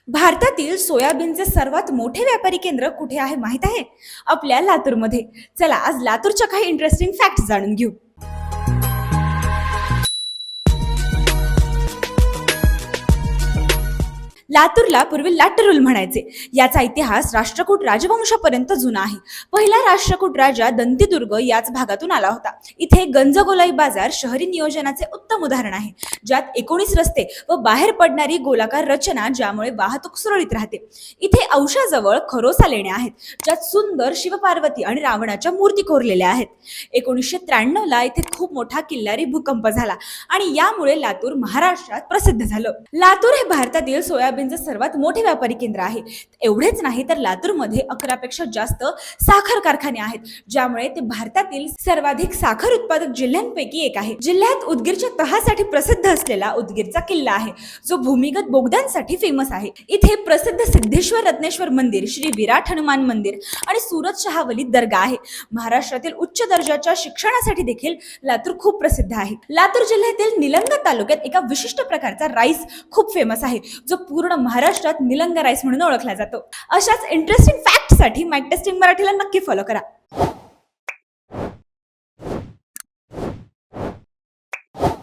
भारतातील सोयाबीनचे सर्वात मोठे व्यापारी केंद्र कुठे आहे माहित आहे? आपल्या लातूरमध्ये. चला आज लातूरच्या काही इंटरेस्टिंग फॅक्ट्स जाणून घेऊ. लातूरला पूर्वी लाटरूल म्हणायचे. याचा इतिहास राष्ट्रकूट राजवंशापर्यंत जुना आहे. पहिला राष्ट्रकूट राजा दंतीदुर्ग याच भागातून आला होता. इथे गंजगोलाई बाजार शहरी नियोजनाचे उत्तम उदाहरण आहे, ज्यात 19 रस्ते व बाहेर पडणारी गोलाकार रचना, ज्यामुळे वाहतूक सुरळीत राहते. इथे औषाजवळ खरोसा लेण्या आहेत, ज्यात सुंदर शिवपार्वती आणि रावणाच्या मूर्ती कोरलेल्या आहेत. 1993 ला इथे खूप मोठा किल्लारी भूकंप झाला आणि यामुळे लातूर महाराष्ट्रात प्रसिद्ध झालं. लातूर हे भारतातील सोयाबीनचे सर्वात मोठे व्यापारी केंद्र आहे. एवढेच नाही तर लातूरमध्ये 11 पेक्षा जास्त साखर कारखाने आहेत, ज्यामुळे ते भारतातील सर्वाधिक साखर उत्पादक जिल्ह्यांपैकी एक आहे. जिल्ह्यात उदगीरच्या तहासाठी प्रसिद्ध असलेला उदगीरचा किल्ला आहे, जो भूमिगत बोगद्यांसाठी फेमस आहे. इथे प्रसिद्ध सिद्धेश्वर रत्नेश्वर मंदिर, श्री विराट हनुमान मंदिर आणि सुरत शहावली दर्गा आहे. महाराष्ट्रातील उच्च दर्जाच्या शिक्षणासाठी देखील लातूर खूप प्रसिद्ध आहे. लातूर जिल्ह्यातील निलंगा तालुक्यात एका विशिष्ट प्रकारचा राईस खूप फेमस आहे, जो पूर्ण महाराष्ट्रात निलंगा राईस म्हणून ओळखला जातो. अशाच इंटरेस्टिंग फॅक्टसाठी माइक टेस्टिंग मराठीला नक्की फॉलो करा.